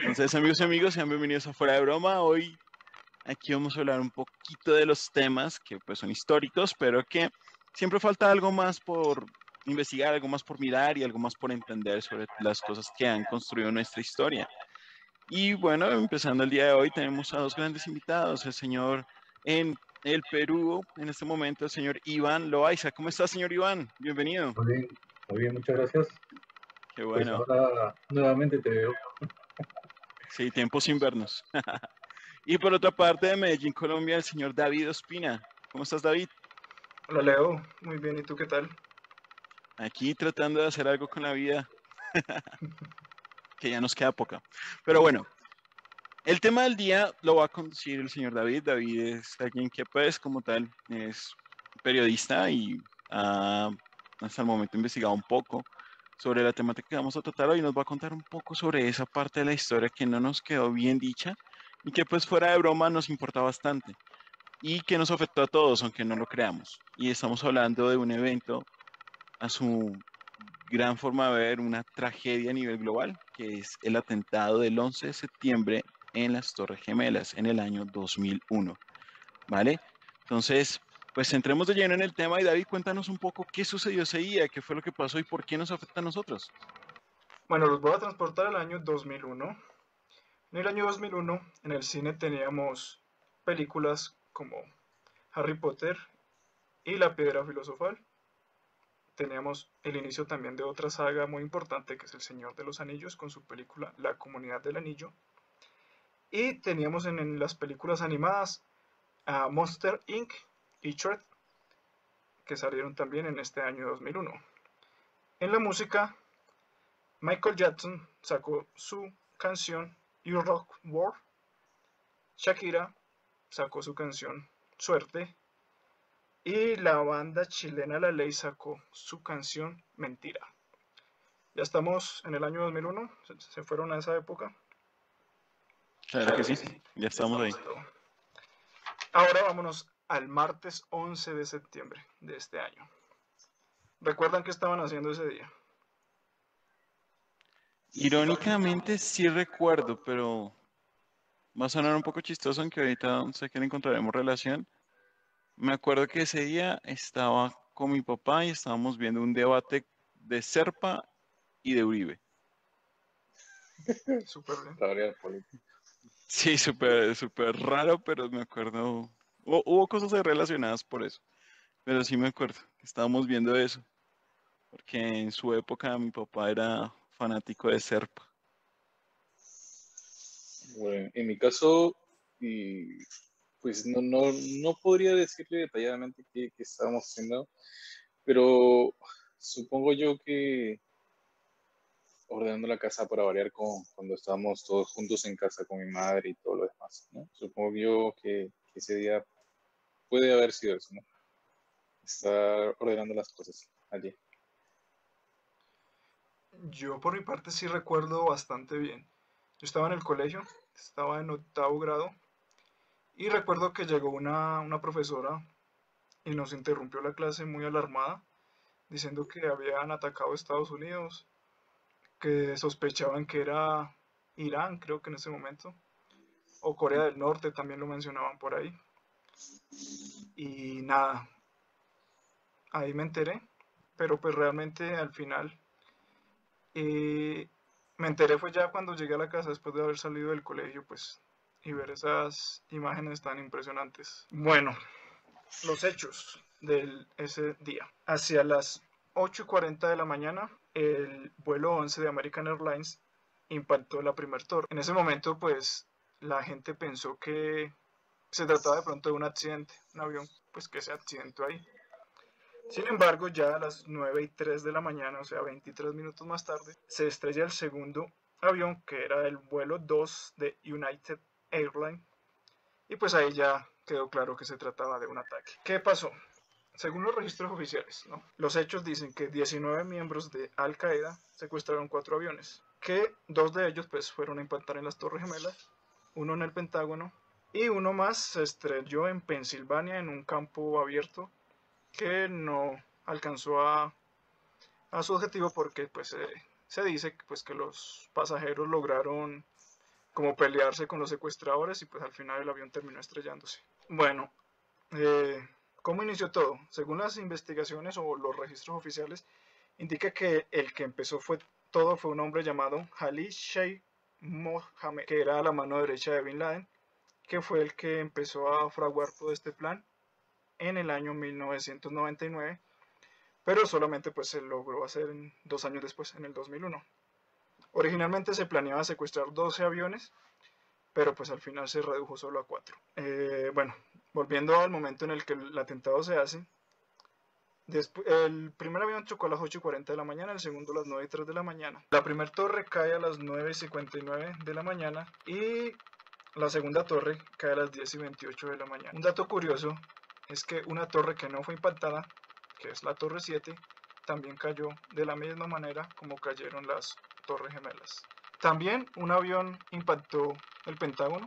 Entonces, amigos y amigos, sean bienvenidos a Fuera de Broma. Hoy aquí vamos a hablar un poquito de los temas que pues son históricos, pero que siempre falta algo más por investigar, algo más por mirar y algo más por entender sobre las cosas que han construido nuestra historia. Y bueno, empezando el día de hoy, tenemos a dos grandes invitados, el señor en el Perú, en este momento, el señor Iván Loaiza. ¿Cómo está, señor Iván? Bienvenido. Muy bien, muchas gracias. Qué Pues bueno. ahora nuevamente te veo. Sí, tiempo sin vernos. Y por otra parte, de Medellín, Colombia, el señor David Ospina. ¿Cómo estás, David? Hola Leo, muy bien, ¿y tú qué tal? Aquí tratando de hacer algo con la vida, que ya nos queda poca. Pero bueno, el tema del día lo va a conducir el señor David. David es alguien que, pues, como tal, es periodista y ha hasta el momento investigado un poco sobre la temática que vamos a tratar hoy. Nos va a contar un poco sobre esa parte de la historia que no nos quedó bien dicha y que, pues, fuera de broma nos importa bastante y que nos afectó a todos, aunque no lo creamos. Y estamos hablando de un evento a su gran forma de ver, una tragedia a nivel global, que es el atentado del 11 de septiembre en las Torres Gemelas en el año 2001, ¿vale? Entonces, pues entremos de lleno en el tema y David, cuéntanos un poco qué sucedió ese día, qué fue lo que pasó y por qué nos afecta a nosotros. Bueno, los voy a transportar al año 2001. En el año 2001, en el cine teníamos películas como Harry Potter y La Piedra Filosofal. Teníamos el inicio también de otra saga muy importante que es El Señor de los Anillos con su película La Comunidad del Anillo. Y teníamos en las películas animadas a Monster Inc. y Shrek, que salieron también en este año 2001. En la música, Michael Jackson sacó su canción You Rock World, Shakira sacó su canción Suerte y la banda chilena La Ley sacó su canción Mentira. Ya estamos en el año 2001, se fueron a esa época. Claro que Claro que sí, sí, ya ya estamos ahí. estamos todo. Ahora vámonos al martes 11 de septiembre de este año. ¿Recuerdan qué estaban haciendo ese día? Irónicamente sí recuerdo, pero va a sonar un poco chistoso, aunque ahorita sé que le encontraremos relación. Me acuerdo que ese día estaba con mi papá y estábamos viendo un debate de Serpa y de Uribe. Súper bien. La variedad política. Sí, súper, súper raro, pero me acuerdo. Hubo cosas ahí relacionadas por eso, pero sí me acuerdo que estábamos viendo eso, porque en su época mi papá era fanático de Serpa. Bueno, en mi caso, y pues no podría decirle detalladamente qué estábamos haciendo, pero supongo yo que ordenando la casa para variar cuando estábamos todos juntos en casa con mi madre y todo lo demás, ¿no? Supongo yo que ese día puede haber sido eso, ¿no? Estar ordenando las cosas allí. Yo por mi parte sí recuerdo bastante bien. Yo estaba en el colegio, estaba en octavo grado y recuerdo que llegó una profesora y nos interrumpió la clase muy alarmada, diciendo que habían atacado a Estados Unidos, que sospechaban que era Irán, creo que en ese momento, o Corea del Norte también lo mencionaban por ahí. Y nada, ahí me enteré, pero pues realmente al final Y me enteré fue ya cuando llegué a la casa después de haber salido del colegio, pues, y ver esas imágenes tan impresionantes. Bueno, los hechos de ese día. Hacia las 8:40 de la mañana, el vuelo 11 de American Airlines impactó la primer torre. En ese momento, pues, la gente pensó que se trataba de pronto de un accidente, un avión, pues, que se accidentó ahí. Sin embargo, ya a las 9:03 de la mañana, o sea, 23 minutos más tarde, se estrella el segundo avión, que era el vuelo 2 de United Airlines, y pues ahí ya quedó claro que se trataba de un ataque. ¿Qué pasó? Según los registros oficiales, ¿no? Los hechos dicen que 19 miembros de Al Qaeda secuestraron 4 aviones, que 2 de ellos pues fueron a impactar en las Torres Gemelas, uno en el Pentágono y uno más se estrelló en Pensilvania en un campo abierto que no alcanzó a su objetivo porque pues se dice pues, que los pasajeros lograron como pelearse con los secuestradores y pues al final el avión terminó estrellándose. Bueno, ¿cómo inició todo? Según las investigaciones o los registros oficiales, indica que el que empezó todo fue un hombre llamado Khalid Sheikh Mohammed, que era la mano derecha de Bin Laden, que fue el que empezó a fraguar todo este plan en el año 1999, pero solamente pues se logró hacer 2 años después, en el 2001. Originalmente se planeaba secuestrar 12 aviones, pero pues al final se redujo solo a 4. Bueno, volviendo al momento en el que el atentado se hace, el primer avión chocó a las 8:40 de la mañana, el segundo a las 9:03 de la mañana. La primera torre cae a las 9:59 de la mañana y la segunda torre cae a las 10:28 de la mañana. Un dato curioso es que una torre que no fue impactada, que es la torre 7, también cayó de la misma manera como cayeron las torres gemelas. También un avión impactó el Pentágono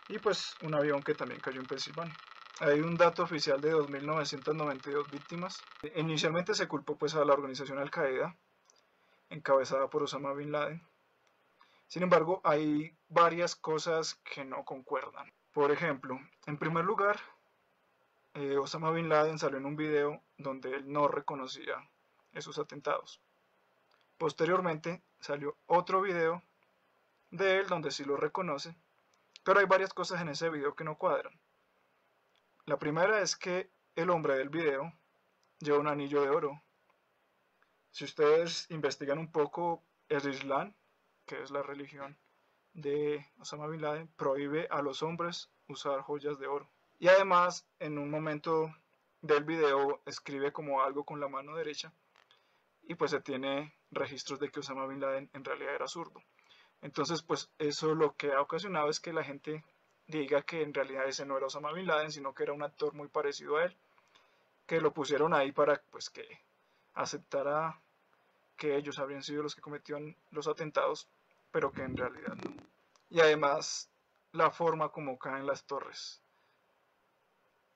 y pues un avión que también cayó en Pensilvania. Hay un dato oficial de 2.992 víctimas. Inicialmente se culpó pues a la organización Al Qaeda, encabezada por Osama Bin Laden. Sin embargo, hay varias cosas que no concuerdan. Por ejemplo, en primer lugar, Osama Bin Laden salió en un video donde él no reconocía esos atentados. Posteriormente salió otro video de él donde sí lo reconoce, pero hay varias cosas en ese video que no cuadran. La primera es que el hombre del video lleva un anillo de oro. Si ustedes investigan un poco, el Islam, que es la religión de Osama Bin Laden, prohíbe a los hombres usar joyas de oro. Y además, en un momento del video, escribe como algo con la mano derecha y pues se tiene registros de que Osama Bin Laden en realidad era zurdo. Entonces, pues eso lo que ha ocasionado es que la gente diga que en realidad ese no era Osama Bin Laden, sino que era un actor muy parecido a él, que lo pusieron ahí para pues que aceptara que ellos habrían sido los que cometieron los atentados, pero que en realidad no. Y además, la forma como caen las torres.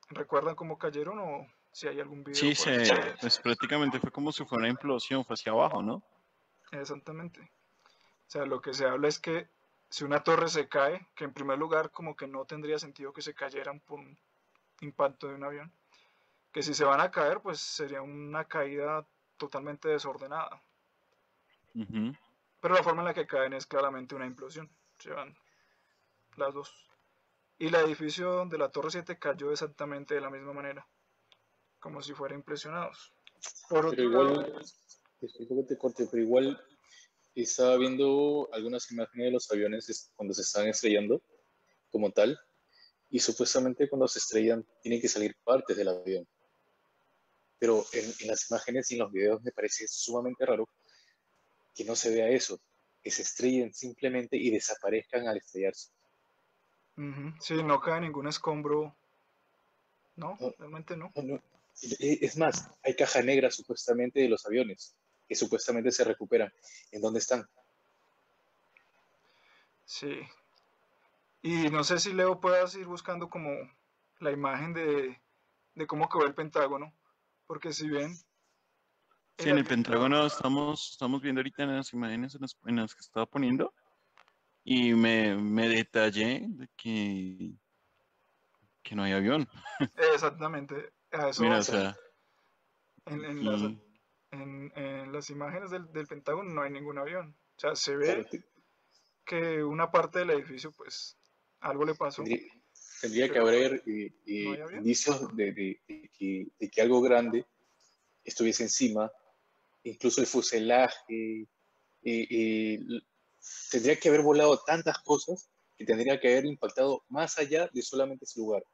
¿Recuerdan cómo cayeron o si hay algún video Sí, por ahí? pues prácticamente fue como si fuera una implosión, fue hacia abajo, ¿no? Exactamente. O sea, lo que se habla es que si una torre se cae, que en primer lugar como que no tendría sentido que se cayeran por un impacto de un avión, que si se van a caer, pues sería una caída totalmente desordenada. Ujú. Pero la forma en la que caen es claramente una implosión. Se van las dos. Y el edificio donde la Torre 7 cayó exactamente de la misma manera, como si fueran impresionados. Por Pero otro lado, igual, disculpa que te corte, pero igual estaba viendo algunas imágenes de los aviones cuando se estaban estrellando como tal, y supuestamente cuando se estrellan tienen que salir partes del avión. Pero en las imágenes y en los videos me parece sumamente raro que no se vea eso, que se estrellen simplemente y desaparezcan al estrellarse. sí, no cae ningún escombro. No, No, realmente no. no. Es más, hay caja negra supuestamente de los aviones, que supuestamente se recuperan. ¿En dónde están? Sí. Y no sé si Leo puedas ir buscando como la imagen de cómo quedó el Pentágono, porque si bien Sí, el en el atentado, Pentágono estamos viendo ahorita en las imágenes en las que estaba poniendo y me detallé de que no hay avión. exactamente, a eso Mira, o vamos. sea, En aquí, en las imágenes del Pentágono no hay ningún avión. O sea, se Claro, ve que una parte del edificio, pues, algo le pasó, tendría, tendría que pero haber no hay avión. indicios de que algo grande estuviese encima, incluso el fuselaje. Tendría que haber volado tantas cosas que tendría que haber impactado más allá de solamente ese lugar.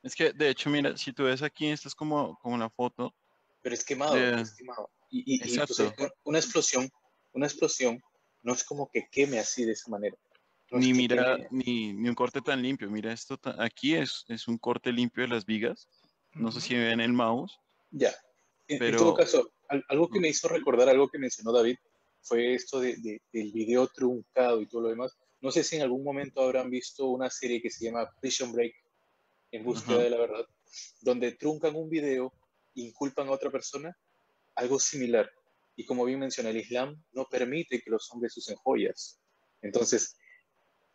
es que de hecho, mira, si tú ves aquí, esta es como la foto Pero es quemado, de, es quemado. Y tú sabes, exacto, una explosión no es como que queme así de esa manera. No es ni que mira, queme, ni un corte tan limpio. Mira, aquí es un corte limpio de las vigas. No sé Ujú. si ven el mouse, ya. En todo pero caso, algo que me hizo recordar, algo que mencionó David, fue esto del video truncado y todo lo demás. No sé si en algún momento habrán visto una serie que se llama Prison Break, en búsqueda ajá. de la verdad, donde truncan un video, inculpan a otra persona, algo similar. Y como bien menciona, el Islam no permite que los hombres usen joyas. Entonces,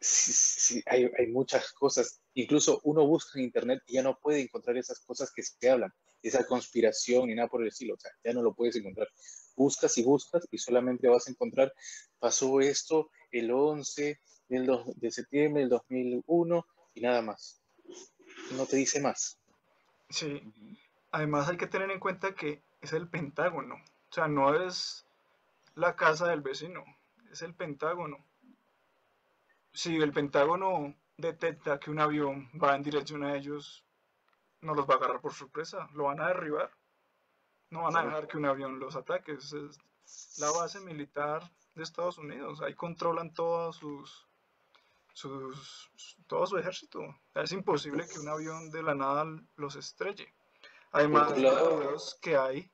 sí, sí, hay muchas cosas. Incluso uno busca en internet y ya no puede encontrar esas cosas que se hablan, esa conspiración ni nada por el estilo. O sea, ya no lo puedes encontrar. Buscas y buscas y solamente vas a encontrar, pasó esto el 11 de septiembre del 2001 y nada más. No te dice más. Sí, Ujú. además hay que tener en cuenta que es el Pentágono, o sea, no es la casa del vecino, es el Pentágono. Si el Pentágono detecta que un avión va en dirección a ellos, no los va a agarrar por sorpresa, lo van a derribar, no van a Claro. dejar que un avión los ataque. Es la base militar de Estados Unidos, ahí controlan todo su ejército. Es imposible que un avión de la nada los estrelle. Por otro Además, en los lado, videos que hay,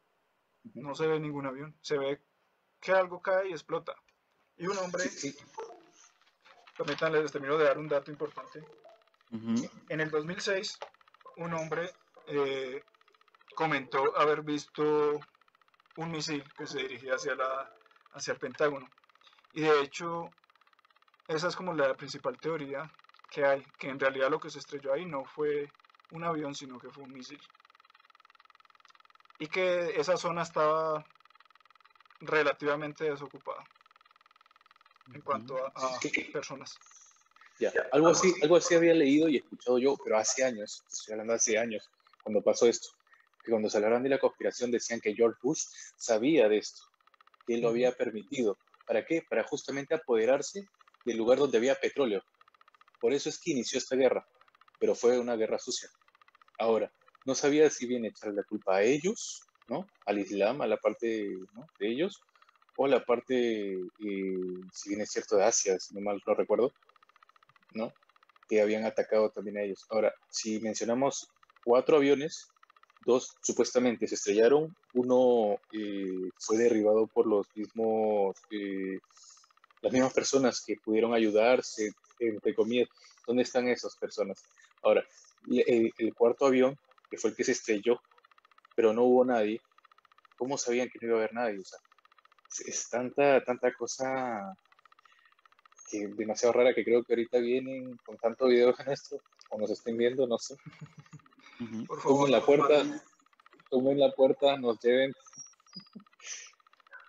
ujú, no se ve ningún avión, se ve que algo cae y explota. Y un sí, hombre, sí, permítanme, les termino de dar un dato importante. Ujú. En el 2006, un hombre eh, comentó haber visto un misil que se dirigía hacia el Pentágono. Y de hecho, esa es como la principal teoría que hay, que en realidad lo que se estrelló ahí no fue un avión, sino que fue un misil. Y que esa zona estaba relativamente desocupada en cuanto sí, a personas. ya. Algo así había leído y escuchado yo, pero hace años, estoy hablando de hace años, cuando pasó esto, que cuando se hablaban de la conspiración decían que George Bush sabía de esto, que él lo Ujú. había permitido. ¿Para qué? Para justamente apoderarse del lugar donde había petróleo. Por eso es que inició esta guerra, pero fue una guerra sucia. Ahora, no sabía si bien echarle la culpa a ellos, ¿no? Al Islam, a la parte, ¿no?, de ellos, o la parte, si bien es cierto, de Asia, si no mal no recuerdo, ¿no?, que habían atacado también a ellos. Ahora, si mencionamos 4 aviones, 2 supuestamente se estrellaron, uno fue derribado por las mismas personas que pudieron ayudarse, entre comillas. ¿Dónde están esas personas? Ahora, el cuarto avión, que fue el que se estrelló, pero no hubo nadie, ¿cómo sabían que no iba a haber nadie? O sea, es tanta cosa que demasiado rara que creo que ahorita vienen con tanto video en esto, o nos estén viendo, no sé. Ujú. Por favor, Tomen no la nos puerta, maten. tomen la puerta, nos lleven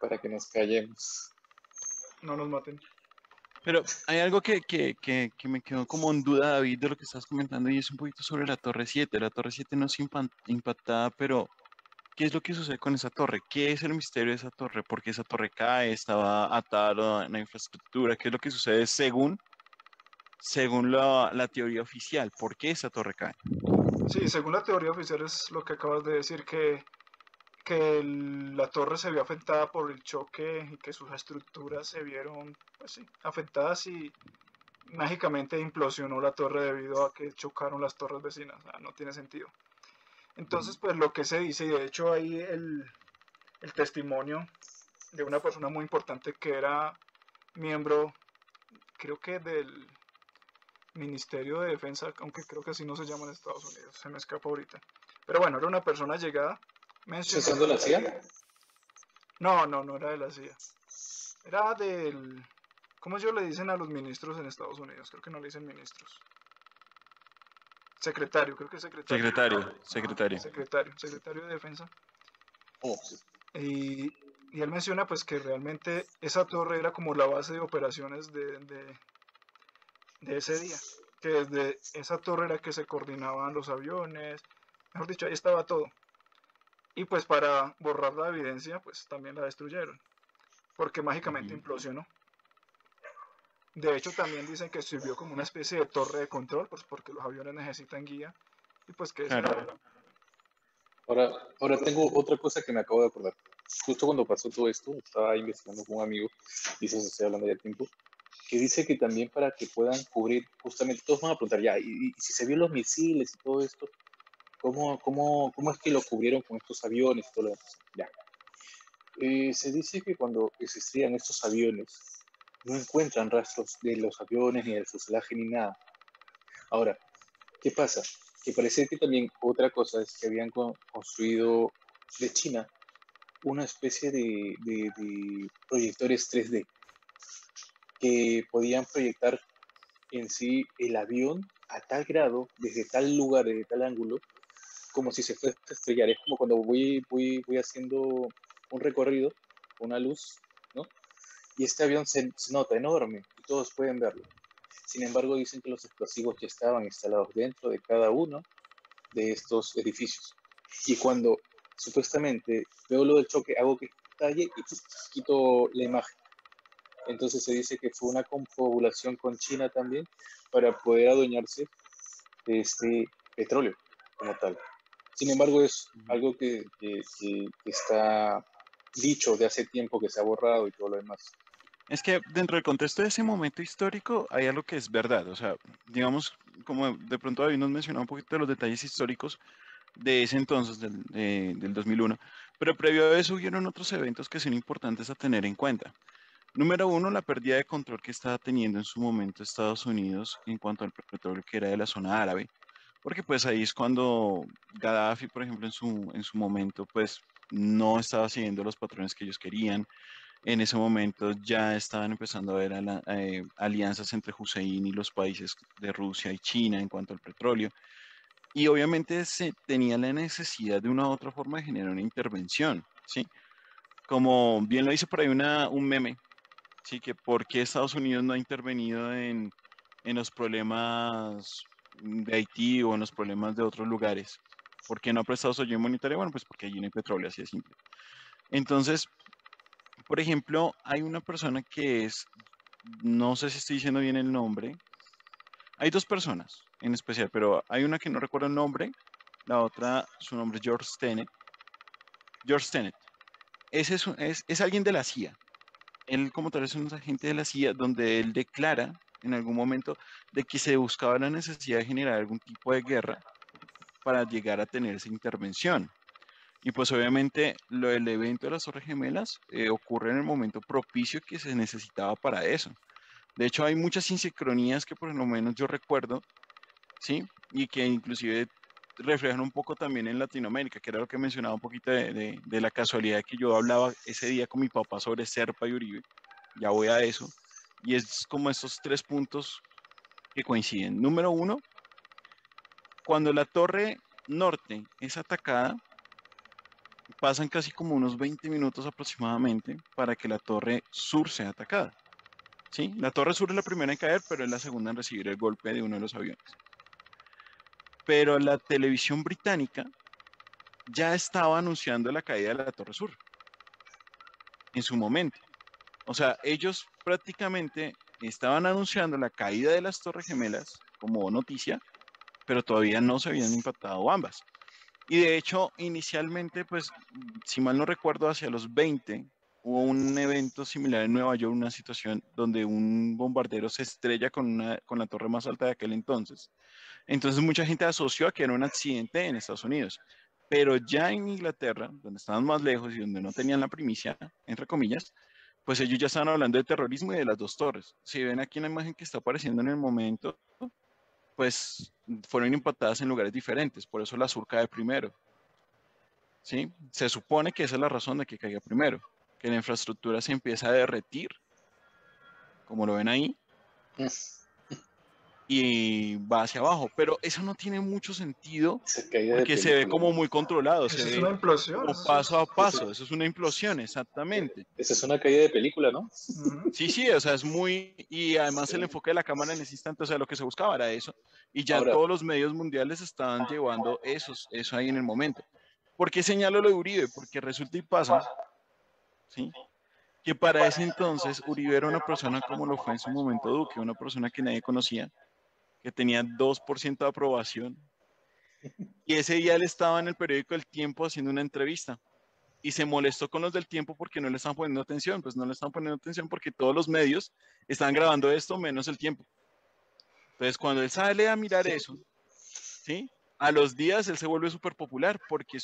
para que nos callemos. No nos maten. Pero hay algo que me quedó como en duda, David, de lo que estás comentando, y es un poquito sobre la Torre 7. La Torre 7 no es impactada, pero ¿qué es lo que sucede con esa torre? ¿Qué es el misterio de esa torre? ¿Por qué esa torre cae? ¿Estaba atada a la infraestructura? ¿Qué es lo que sucede según la teoría oficial? ¿Por qué esa torre cae? Sí, según la teoría oficial es lo que acabas de decir, que la torre se vio afectada por el choque y que sus estructuras se vieron, pues sí, afectadas y mágicamente implosionó la torre debido a que chocaron las torres vecinas. O sea, no tiene sentido. Ujú. Entonces, pues lo que se dice, y de hecho hay el testimonio de una persona muy importante que era miembro, creo que del Ministerio de Defensa, aunque creo que así no se llama en Estados Unidos, se me escapa ahorita. Pero bueno, era una persona llegada, ¿Estás mencionó, usando la CIA? no, no, no era de la CIA, era del, ¿cómo ellos le dicen a los ministros en Estados Unidos? Creo que no le dicen ministros. Secretario, creo que es secretario. Secretario, Ajá, secretario. secretario de Defensa. Oh, sí. Y, y él menciona pues que realmente esa torre era como la base de operaciones de ese día, que desde esa torre era que se coordinaban los aviones, mejor dicho, ahí estaba todo. Y pues para borrar la evidencia, pues también la destruyeron, porque mágicamente Ujú. implosionó. De hecho, también dicen que sirvió como una especie de torre de control, pues porque los aviones necesitan guía, y pues que esa Claro. era. Ahora tengo otra cosa que me acabo de acordar. Justo cuando pasó todo esto, estaba investigando con un amigo, y eso se estoy hablando ya tiempo, que dice que también para que puedan cubrir, justamente, todos van a preguntar ya, y si se vio los misiles y todo esto, ¿cómo es que lo cubrieron con estos aviones y todo lo demás? Ya. Se dice que cuando se estrellan estos aviones, no encuentran rastros de los aviones, ni del fuselaje, ni nada. Ahora, ¿qué pasa? Que parece que también otra cosa es que habían construido de China una especie de proyectores 3D que podían proyectar en sí el avión a tal grado, desde tal lugar, desde tal ángulo, como si se fuese a estrellar. Es como cuando voy haciendo un recorrido, una luz, ¿no? Y este avión se nota enorme y todos pueden verlo. Sin embargo, dicen que los explosivos ya estaban instalados dentro de cada uno de estos edificios. Y cuando supuestamente veo lo del choque, hago que estalle y quito la imagen. Entonces se dice que fue una confabulación con China también para poder adueñarse de este petróleo como tal. Sin embargo, es algo que está dicho de hace tiempo, que se ha borrado y todo lo demás. Es que dentro del contexto de ese momento histórico hay algo que es verdad, o sea, digamos, como de pronto David nos mencionó un poquito de los detalles históricos de ese entonces, del 2001, pero previo a eso hubieron otros eventos que son importantes a tener en cuenta. Número uno, la pérdida de control que estaba teniendo en su momento Estados Unidos en cuanto al petróleo que era de la zona árabe, porque pues ahí es cuando Gaddafi, por ejemplo, en su momento, pues no estaba siguiendo los patrones que ellos querían. En ese momento ya estaban empezando a haber alianzas entre Hussein y los países de Rusia y China en cuanto al petróleo. Y obviamente se tenía la necesidad de una u otra forma de generar una intervención, ¿sí? Como bien lo dice por ahí un meme, ¿sí? Que por qué Estados Unidos no ha intervenido en los problemas de Haití o en los problemas de otros lugares. ¿Por qué no ha prestado su ayuda monetaria? Bueno, pues porque allí no hay petróleo, así de simple. Entonces, por ejemplo, hay una persona que es, no sé si estoy diciendo bien el nombre, hay dos personas en especial, pero hay una que no recuerdo el nombre, la otra, su nombre es George Tenet. George Tenet. Ese es alguien de la CIA. Él como tal es un agente de la CIA donde él declara en algún momento de que se buscaba la necesidad de generar algún tipo de guerra para llegar a tener esa intervención. Y pues obviamente lo del evento de las Torres Gemelas ocurre en el momento propicio que se necesitaba para eso. De hecho, hay muchas sincronías que por lo menos yo recuerdo, ¿sí? Y que inclusive reflejan un poco también en Latinoamérica, que era lo que mencionaba un poquito de la casualidad que yo hablaba ese día con mi papá sobre Serpa y Uribe. Ya voy a eso. Y es como estos tres puntos que coinciden. Número uno, cuando la torre norte es atacada, pasan casi como unos 20 minutos aproximadamente para que la torre sur sea atacada. ¿Sí? La torre sur es la primera en caer, pero es la segunda en recibir el golpe de uno de los aviones. Pero la televisión británica ya estaba anunciando la caída de la torre sur en su momento. O sea, ellos prácticamente estaban anunciando la caída de las Torres Gemelas como noticia, pero todavía no se habían impactado ambas. Y de hecho, inicialmente, pues, si mal no recuerdo, hacia los 20 hubo un evento similar en Nueva York, una situación donde un bombardero se estrella con la torre más alta de aquel entonces. Entonces mucha gente asoció a que era un accidente en Estados Unidos. Pero ya en Inglaterra, donde estaban más lejos y donde no tenían la primicia, entre comillas, pues ellos ya estaban hablando de terrorismo y de las dos torres. Si ven aquí en la imagen que está apareciendo en el momento, pues fueron impactadas en lugares diferentes, por eso la sur cae primero, ¿sí? Se supone que esa es la razón de que caiga primero, que la infraestructura se empieza a derretir, como lo ven ahí, y va hacia abajo, pero eso no tiene mucho sentido Esa caída de porque se ve película, como ¿no? muy controlado, se Eso es ve una implosión. como Eso paso a es. paso, eso es una implosión, exactamente. Esa es una caída de película, ¿no? Ujú. Sí, sí, o sea, es muy, y además Sí. el enfoque de la cámara en ese instante, o sea, lo que se buscaba era eso, y ya Ahora, todos los medios mundiales estaban llevando eso ahí en el momento. ¿Por qué señalo lo de Uribe? Porque resulta y pasa, ¿sí? Que para ese entonces Uribe era una persona como lo fue en su momento Duque, una persona que nadie conocía, que tenía 2% de aprobación, y ese día él estaba en el periódico El Tiempo haciendo una entrevista, y se molestó con los del Tiempo porque no le estaban poniendo atención, pues no le estaban poniendo atención porque todos los medios estaban grabando esto menos El Tiempo. Entonces, cuando él sale a mirar eso, ¿sí? A los días él se vuelve súper popular porque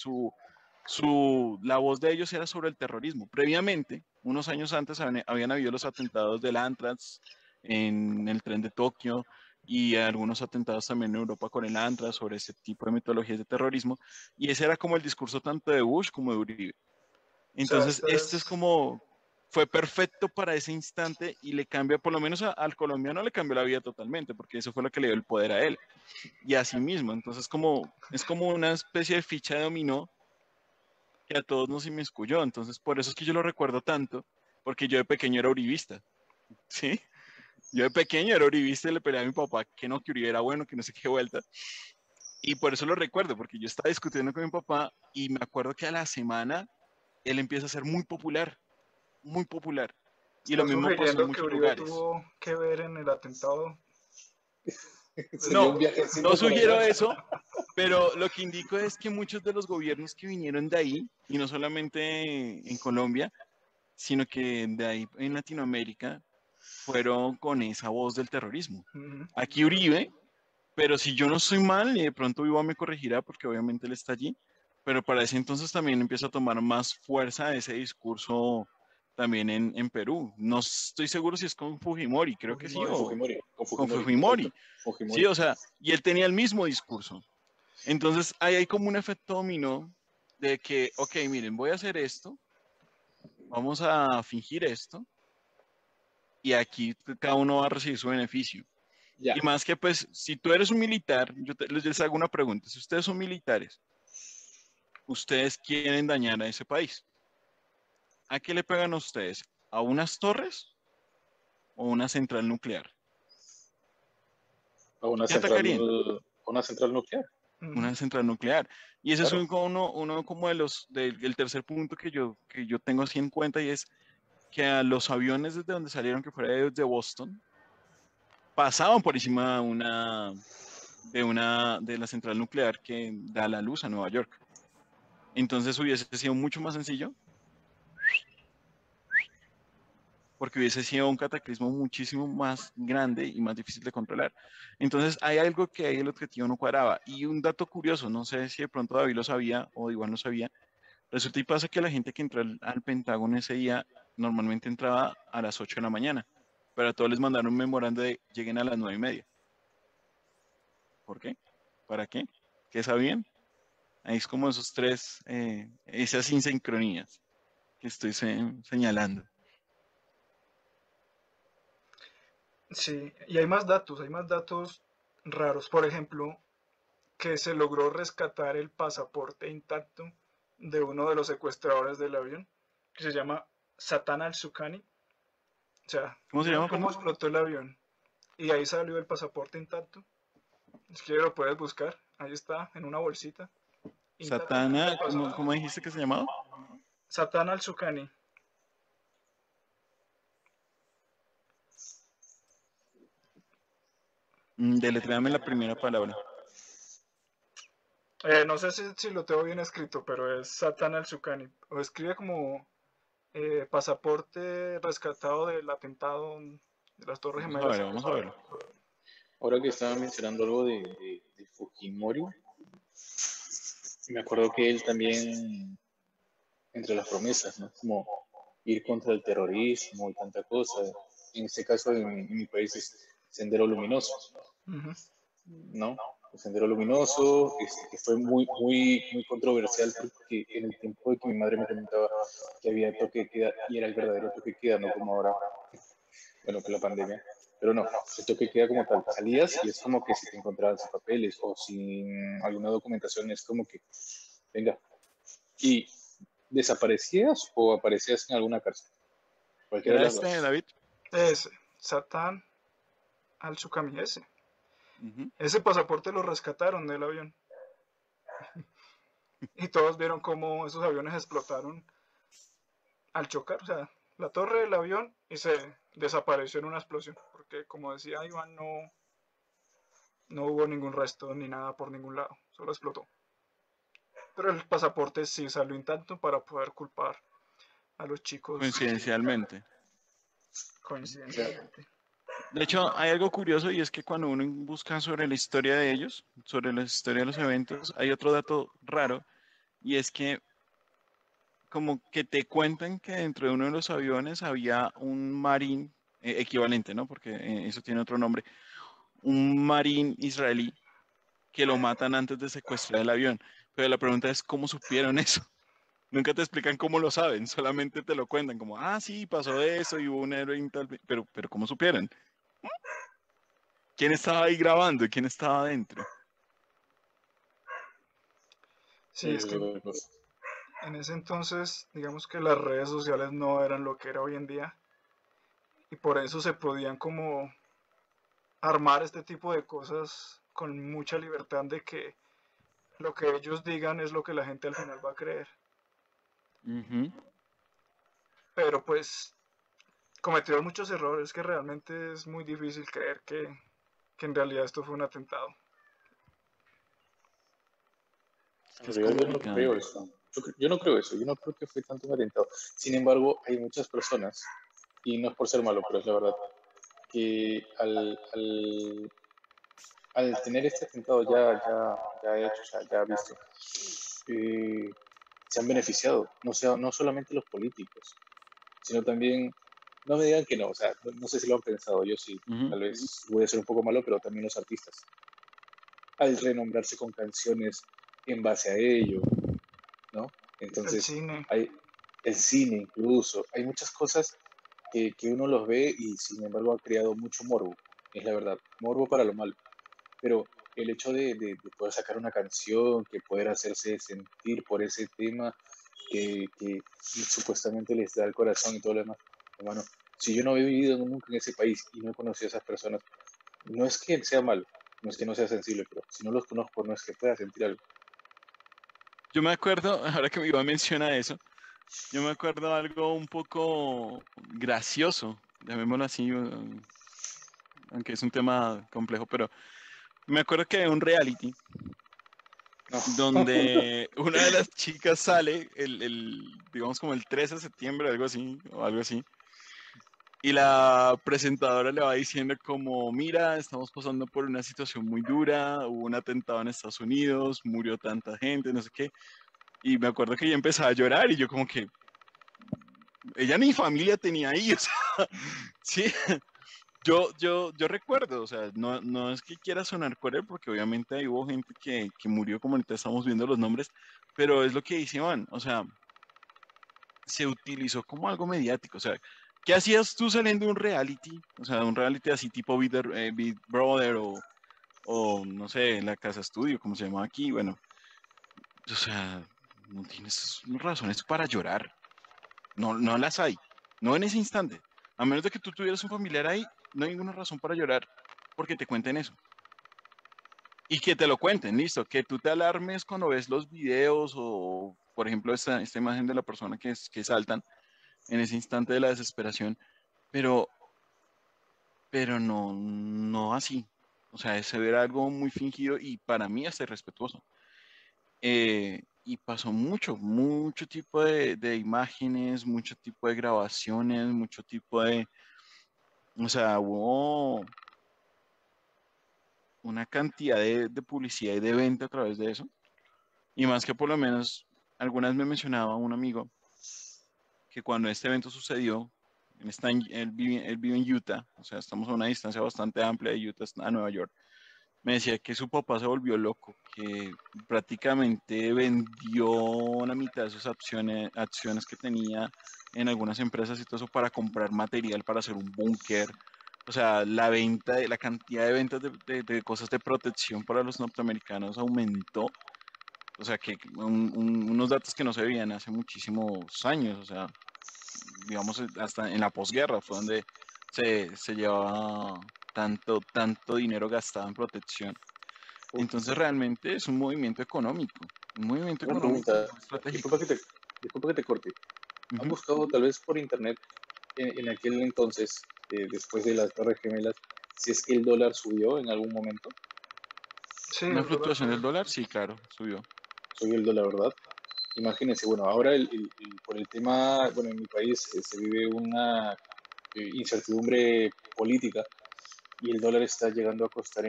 la voz de ellos era sobre el terrorismo. Previamente, unos años antes, habían habido los atentados del Antrax en el tren de Tokio y algunos atentados también en Europa con el Antrax sobre ese tipo de metodologías de terrorismo. Y ese era como el discurso tanto de Bush como de Uribe. O sea, Entonces, esto es como, fue perfecto para ese instante y le cambia, por lo menos al colombiano le cambió la vida totalmente, porque eso fue lo que le dio el poder a él. Y así mismo, entonces es como una especie de ficha de dominó que a todos nos inmiscuyó. Entonces, por eso es que yo lo recuerdo tanto, porque yo de pequeño era uribista, ¿sí? Yo de pequeño era uribista y le peleaba a mi papá que no, que Uribe era bueno, que no sé qué vuelta. Y por eso lo recuerdo, porque yo estaba discutiendo con mi papá y me acuerdo que a la semana él empieza a ser muy popular, muy popular. Y lo ¿Estás mismo pasó en sugiriendo que muchos Uribe lugares. tuvo que ver en el atentado? Sería un No, no viajecito por sugiero allá. eso, pero lo que indico es que muchos de los gobiernos que vinieron de ahí, y no solamente en Colombia, sino que de ahí en Latinoamérica, fueron con esa voz del terrorismo. Ujú. Aquí Uribe, pero si yo no estoy mal, y de pronto Iván me corregirá porque obviamente él está allí, pero para ese entonces también empieza a tomar más fuerza ese discurso también en Perú. No estoy seguro si es con Fujimori, creo que sí, Fujimori. o Con con Fujimori, exacto. Fujimori. Sí, Fujimori. o sea, y él tenía el mismo discurso. Entonces, ahí hay como un efecto dominó de que, ok, miren, voy a hacer esto, vamos a fingir esto, y aquí cada uno va a recibir su beneficio. Ya. Y más que, pues, si tú eres un militar, les hago una pregunta, si ustedes son militares, ustedes quieren dañar a ese país, ¿a qué le pegan a ustedes? ¿A unas torres o una central nuclear? A ¿Qué atacarían? una central nuclear. Ujú. Una central nuclear. Y ese es Claro. uno como de del tercer punto que yo tengo así en cuenta y es que a los aviones desde donde salieron, que fuera desde Boston, pasaban por encima de la central nuclear que da la luz a Nueva York. Entonces hubiese sido mucho más sencillo porque hubiese sido un cataclismo muchísimo más grande y más difícil de controlar. Entonces hay algo que ahí el objetivo no cuadraba. Y un dato curioso, no sé si de pronto David lo sabía o igual no sabía, resulta y pasa que la gente que entró al Pentágono ese día normalmente entraba a las 8 de la mañana, pero a todos les mandaron un memorando de lleguen a las 9:30. ¿Por qué? ¿Para qué? ¿Qué sabían? Ahí es como esos tres, esas insincronías que estoy señalando. Sí, y hay más datos raros. Por ejemplo, que se logró rescatar el pasaporte intacto de uno de los secuestradores del avión, que se llama Satán al-Sukani. O sea, ¿Cómo se vieron llama, cómo perdón? explotó el avión y ahí salió el pasaporte intacto. Si quieres lo puedes buscar, ahí está, en una bolsita. Intacto el Satana, ¿cómo pasaporte. dijiste que se llamaba? Satán al-Sukani. Deletréame la primera palabra. No sé si lo tengo bien escrito, pero es Satán al-Sukani. O escribe como pasaporte rescatado del atentado de las Torres Vamos a Gemelas. ver, vamos a verlo. Ahora que estaba mencionando algo de Fujimori, me acuerdo que él también, entre las promesas, ¿no? Como ir contra el terrorismo y tanta cosa. En este caso, en mi país es Sendero Luminoso, Ujú. ¿no? El Sendero Luminoso, que fue muy controversial porque en el tiempo de que mi madre me comentaba que había toque de queda y era el verdadero toque de queda, no como ahora, bueno, con la pandemia. Pero no, el toque de queda como tal, salías y es como que si te encontraban sin papeles o sin alguna documentación, es como que, venga, y desaparecías o aparecías en alguna cárcel, cualquiera de ¿Era las este, dos. David? Ese, Satán al-Sukami, ese. Ujú. Ese pasaporte lo rescataron del avión. Y todos vieron cómo esos aviones explotaron al chocar. O sea, la torre del avión y se desapareció en una explosión. Porque como decía Iván, no hubo ningún resto ni nada por ningún lado. Solo explotó. Pero el pasaporte sí salió intacto para poder culpar a los chicos Coincidencialmente. coincidencialmente. De hecho, hay algo curioso y es que cuando uno busca sobre la historia de ellos, sobre la historia de los eventos, hay otro dato raro y es que como que te cuentan que dentro de uno de los aviones había un marín equivalente, ¿no? Porque eso tiene otro nombre, un marín israelí que lo matan antes de secuestrar el avión. Pero la pregunta es, ¿cómo supieron eso? Nunca te explican cómo lo saben, solamente te lo cuentan como, ah, sí, pasó eso y hubo un héroe y tal, pero ¿cómo supieron? ¿Quién estaba ahí grabando y quién estaba adentro? Sí, es que en ese entonces, digamos que las redes sociales no eran lo que era hoy en día y por eso se podían como armar este tipo de cosas con mucha libertad de que lo que ellos digan es lo que la gente al final va a creer. Ujú. Pero pues cometieron muchos errores que realmente es muy difícil creer que en realidad esto fue un atentado. Es que En es realidad yo no complicado. creo eso. Yo no creo eso. Yo no creo que fue tanto un atentado. Sin embargo, hay muchas personas, y no es por ser malo, pero es la verdad, que al tener este atentado ya hecho, o sea, ya visto, eh, se han beneficiado. No solamente los políticos, sino también, no me digan que no, o sea, no sé si lo han pensado, yo sí, Ujú. tal vez voy a ser un poco malo, pero también los artistas, al renombrarse con canciones en base a ello, ¿no? El Entonces, cine, hay el cine incluso, hay muchas cosas que uno los ve y sin embargo ha creado mucho morbo, es la verdad, morbo para lo malo, pero el hecho de poder sacar una canción, que poder hacerse sentir por ese tema que supuestamente les da el corazón y todo lo demás, hermano, si yo no he vivido nunca en ese país y no he conocido a esas personas, no es que sea malo, no es que no sea sensible, pero si no los conozco, no es que pueda sentir algo. Yo me acuerdo, ahora que mi iba a mencionar eso, yo me acuerdo algo un poco gracioso, llamémoslo así, aunque es un tema complejo, pero me acuerdo que hay un reality No. donde una de las chicas sale digamos como el 13 de septiembre, algo así, o algo así, y la presentadora le va diciendo como, mira, estamos pasando por una situación muy dura, hubo un atentado en Estados Unidos, murió tanta gente, no sé qué, y me acuerdo que ella empezaba a llorar y yo como que, ella ni familia tenía ahí, o sea, sí, yo recuerdo, o sea, no es que quiera sonar cruel, porque obviamente ahí hubo gente que murió, como ahorita estamos viendo los nombres, pero es lo que dice Iván, o sea, se utilizó como algo mediático, o sea, ¿qué hacías tú saliendo de un reality? O sea, de un reality así tipo Big Brother o no sé, La Casa Estudio, como se llama aquí, bueno, o sea, no tienes razones para llorar, no las hay, no en ese instante, a menos de que tú tuvieras un familiar ahí, no hay ninguna razón para llorar porque te cuenten eso. Y que te lo cuenten, listo, que tú te alarmes cuando ves los videos o, por ejemplo, esta imagen de la persona que saltan en ese instante de la desesperación, pero, pero no así. O sea, ese era algo muy fingido y para mí hasta irrespetuoso. Y pasó mucho tipo de imágenes, mucho tipo de grabaciones, mucho tipo o sea, hubo una cantidad de publicidad y de venta a través de eso. Y más que por lo menos, algunas me mencionaba un amigo que cuando este evento sucedió, él vive en Utah, o sea, estamos a una distancia bastante amplia de Utah a Nueva York. Me decía que su papá se volvió loco, que prácticamente vendió la mitad de sus acciones que tenía en algunas empresas y todo eso para comprar material para hacer un búnker. O sea, la cantidad de ventas de cosas de protección para los norteamericanos aumentó. O sea, que unos datos que no se veían hace muchísimos años. O sea, digamos, hasta en la posguerra fue donde se llevaba tanto dinero gastado en protección. Entonces realmente es un movimiento Una económico pregunta, estratégico. disculpa que te, disculpa que te corte. ¿Han Ujú. buscado tal vez por internet en aquel entonces, después de las Torres Gemelas, si es que el dólar subió en algún momento? sí, Una el dólar fluctuación del sube. dólar, sí, claro, subió. Subió el dólar, ¿verdad? Imagínense, bueno, ahora por el tema, bueno, en mi país se vive una incertidumbre política y el dólar está llegando a costar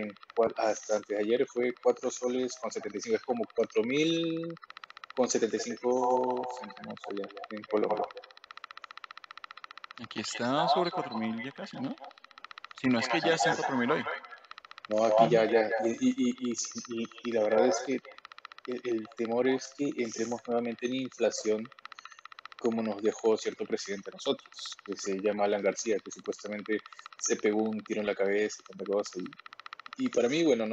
hasta antes de ayer fue 4 soles con 75, es como 4.000 con 75 céntimos allá en Colombia. Aquí está sobre 4.000 ya casi, ¿no? Si no es que ya está en 4.000 hoy. No, aquí ya, y la verdad es que el temor es que entremos nuevamente en inflación como nos dejó cierto presidente a nosotros, que se llama Alan García, que supuestamente se pegó un tiro en la cabeza y tanta cosa. Y para mí, bueno,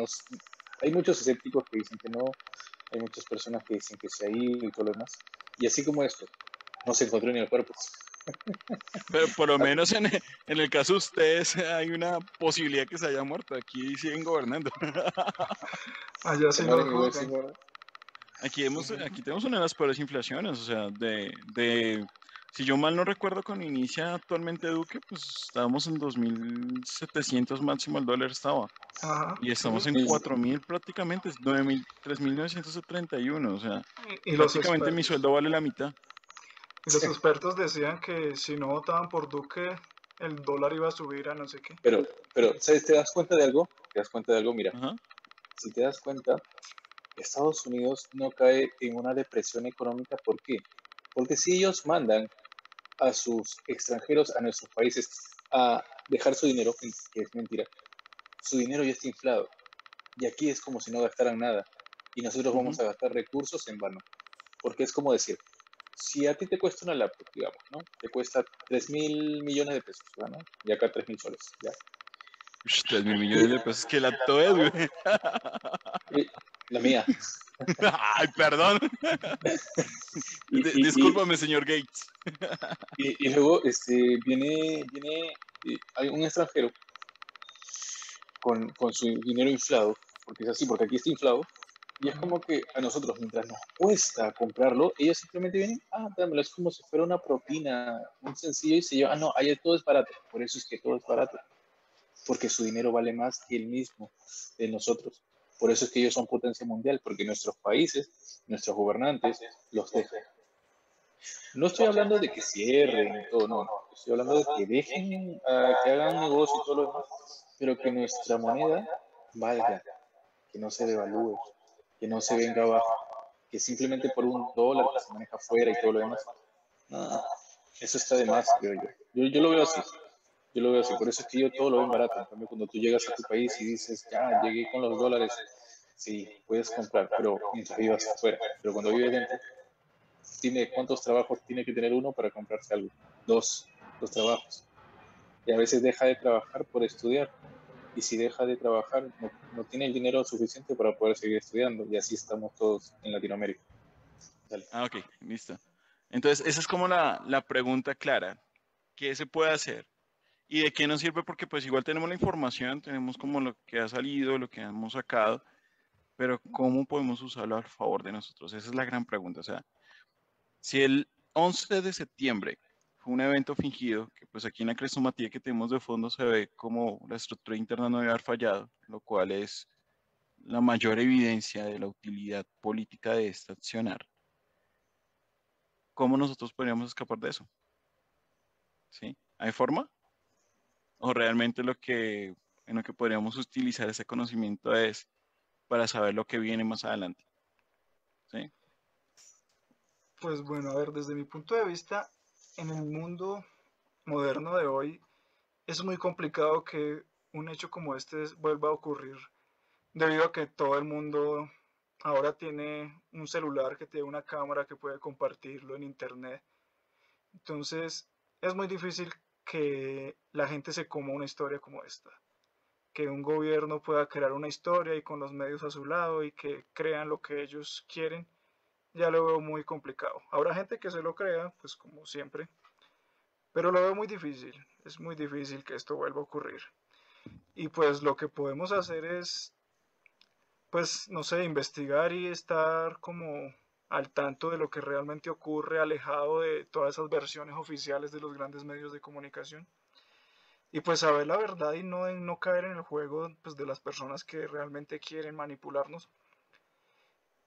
hay muchos escépticos que dicen que no, hay muchas personas que dicen que se ha ido y todo lo demás. Y así como esto, no se encontró ni el cuerpo. Pero por lo menos en el caso de ustedes hay una posibilidad que se haya muerto. Aquí siguen gobernando. Allá Se sí mueren los igual sin juzgan. guardar. Aquí tenemos una de las peores inflaciones, o sea, si yo mal no recuerdo, cuando inicia actualmente Duque, pues estábamos en 2.700 máximo el dólar estaba. Ajá, Y sí. estamos en Sí, 4.000 prácticamente, es 9.000, 3.931, o sea, Y los prácticamente mi expertos. sueldo vale la mitad. Y los expertos decían que si no votaban por Duque, el dólar iba a subir a no sé qué. pero, ¿sabes? ¿Te das cuenta de algo? ¿Te das cuenta de algo? Mira, Ajá. si te das cuenta, Estados Unidos no cae en una depresión económica. ¿Por qué? Porque si ellos mandan a sus extranjeros a nuestros países a dejar su dinero, que es mentira, su dinero ya está inflado. Y aquí es como si no gastaran nada. Y nosotros Ujú. vamos a gastar recursos en vano. Porque es como decir, si a ti te cuesta una laptop, digamos, ¿no? Te cuesta 3.000 millones de pesos, ¿no? Y acá 3.000 soles, ya. 3.000 millones Y, de pesos que la es, güey. y la mía. Ay, perdón. Y, y, y, Discúlpame, señor Gates. y luego hay un extranjero con su dinero inflado, porque es así, porque aquí está inflado, y es Ujú. como que a nosotros, mientras nos cuesta comprarlo, ellos simplemente vienen, dámelo, es como si fuera una propina, un sencillo, y se lleva, no, allá todo es barato, por eso es que todo es barato, porque su dinero vale más que el mismo de nosotros. Por eso es que ellos son potencia mundial, porque nuestros países, nuestros gobernantes, los dejan. No estoy hablando de que cierren y todo, no. Estoy hablando de que dejen, que hagan negocio y todo lo demás, pero que nuestra moneda valga, que no se devalúe, que no se venga abajo, que simplemente por $1 que se maneja afuera y todo lo demás. No, eso está de más, creo yo. Yo lo veo así. Yo lo veo así. Por eso es que yo todo lo veo en barato. En cambio, cuando tú llegas a tu país y dices, ya, llegué con los dólares, sí, puedes comprar, pero mientras vivas afuera. Pero cuando vives dentro, dime cuántos trabajos tiene que tener uno para comprarse algo. Dos trabajos. Y a veces deja de trabajar por estudiar. Y si deja de trabajar, no tiene el dinero suficiente para poder seguir estudiando. Y así estamos todos en Latinoamérica. Dale. Ah, ok, listo. Entonces, esa es como la pregunta clara. ¿Qué se puede hacer? ¿Y de qué nos sirve? Porque pues igual tenemos la información, tenemos como lo que ha salido, lo que hemos sacado, pero ¿cómo podemos usarlo a favor de nosotros? Esa es la gran pregunta. O sea, si el 11 de septiembre fue un evento fingido, que pues aquí en la crestomatía que tenemos de fondo se ve como la estructura interna no debe haber fallado, lo cual es la mayor evidencia de la utilidad política de este accionar. ¿Cómo nosotros podríamos escapar de eso? ¿Sí? ¿Hay forma? ¿O realmente en lo que podríamos utilizar ese conocimiento es para saber lo que viene más adelante? ¿Sí? Pues bueno, a ver, desde mi punto de vista, en el mundo moderno de hoy es muy complicado que un hecho como este vuelva a ocurrir, debido a que todo el mundo ahora tiene un celular que tiene una cámara que puede compartirlo en internet. Entonces, es muy difícil que la gente se coma una historia como esta. Que un gobierno pueda crear una historia y con los medios a su lado y que crean lo que ellos quieren, ya lo veo muy complicado. Habrá gente que se lo crea, pues como siempre, pero lo veo muy difícil. Es muy difícil que esto vuelva a ocurrir. Y pues lo que podemos hacer es, pues, no sé, investigar y estar como al tanto de lo que realmente ocurre, alejado de todas esas versiones oficiales de los grandes medios de comunicación. Y pues saber la verdad y no caer en el juego pues, de las personas que realmente quieren manipularnos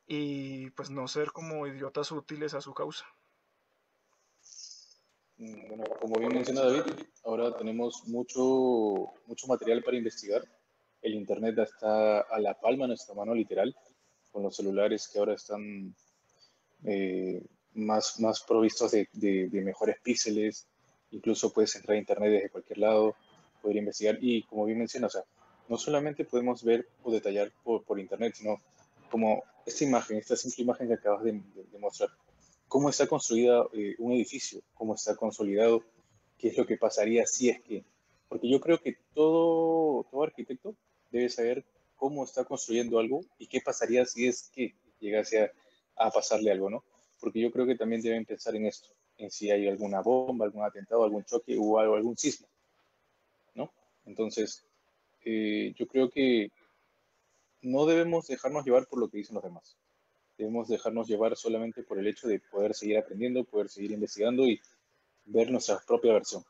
y pues no ser como idiotas útiles a su causa. Bueno, como bien menciona David, ahora tenemos mucho material para investigar. El Internet está a la palma de nuestra mano, literal, con los celulares que ahora están más provistos de mejores píxeles. Incluso puedes entrar a Internet desde cualquier lado, poder investigar. Y como bien menciona, o sea, no solamente podemos ver o detallar por Internet, sino como esta imagen, esta simple imagen que acabas de mostrar, cómo está construida un edificio, cómo está consolidado, qué es lo que pasaría si es que, porque yo creo que todo arquitecto debe saber cómo está construyendo algo y qué pasaría si es que llegase a pasarle algo, ¿no? Porque yo creo que también deben pensar en esto, en si hay alguna bomba, algún atentado, algún choque o algún sismo, ¿no? Entonces, yo creo que no debemos dejarnos llevar por lo que dicen los demás. Debemos dejarnos llevar solamente por el hecho de poder seguir aprendiendo, poder seguir investigando y ver nuestra propia versión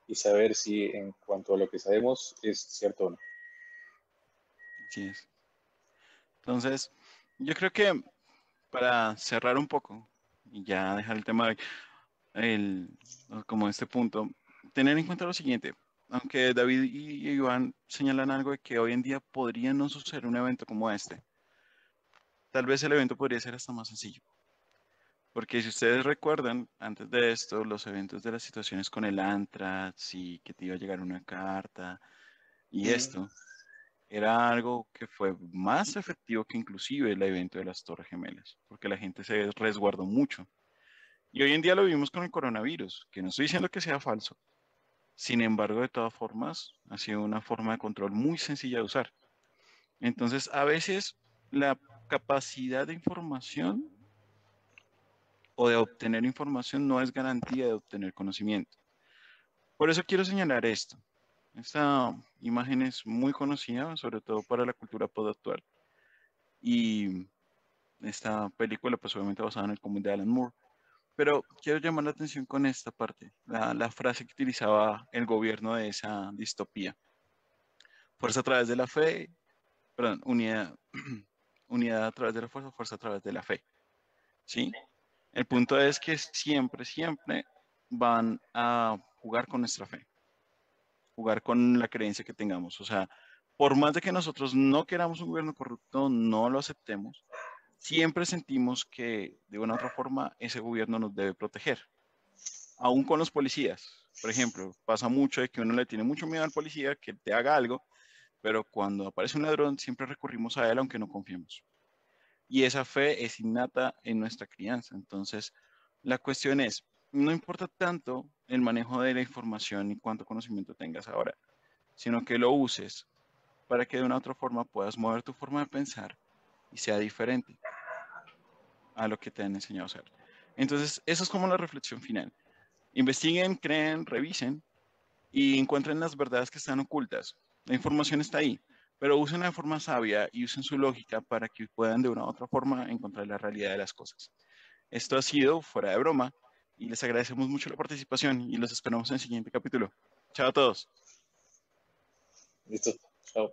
y saber si en cuanto a lo que sabemos es cierto o no. Así es. Entonces, yo creo que para cerrar un poco y ya dejar el tema como este punto, tener en cuenta lo siguiente. Aunque David y Iván señalan algo de que hoy en día podría no suceder un evento como este, tal vez el evento podría ser hasta más sencillo. Porque si ustedes recuerdan, antes de esto, los eventos de las situaciones con el Antrax y que te iba a llegar una carta y esto, era algo que fue más efectivo que inclusive el evento de las Torres Gemelas, porque la gente se resguardó mucho. Y hoy en día lo vimos con el coronavirus, que no estoy diciendo que sea falso. Sin embargo, de todas formas, ha sido una forma de control muy sencilla de usar. Entonces, a veces la capacidad de información o de obtener información no es garantía de obtener conocimiento. Por eso quiero señalar esto. Esta imagen es muy conocida, sobre todo para la cultura pop actual. Y esta película, pues obviamente basada en el cómic de Alan Moore. Pero quiero llamar la atención con esta parte, la frase que utilizaba el gobierno de esa distopía. Fuerza a través de la fe, perdón, unidad, unidad a través de la fuerza, fuerza a través de la fe. ¿Sí? El punto es que siempre, siempre van a jugar con nuestra fe, jugar con la creencia que tengamos. O sea, por más de que nosotros no queramos un gobierno corrupto, no lo aceptemos, siempre sentimos que de una u otra forma ese gobierno nos debe proteger. Aún con los policías, por ejemplo, pasa mucho de que uno le tiene mucho miedo al policía que te haga algo, pero cuando aparece un ladrón siempre recurrimos a él aunque no confiemos. Y esa fe es innata en nuestra crianza. Entonces, la cuestión es, no importa tanto el manejo de la información y cuánto conocimiento tengas ahora, sino que lo uses para que de una u otra forma puedas mover tu forma de pensar y sea diferente a lo que te han enseñado a hacer. Entonces, eso es como la reflexión final. Investiguen, creen, revisen y encuentren las verdades que están ocultas. La información está ahí, pero usen de forma sabia y usen su lógica para que puedan de una u otra forma encontrar la realidad de las cosas. Esto ha sido Fuera de Broma y les agradecemos mucho la participación y los esperamos en el siguiente capítulo. Chao a todos. Listo, chao.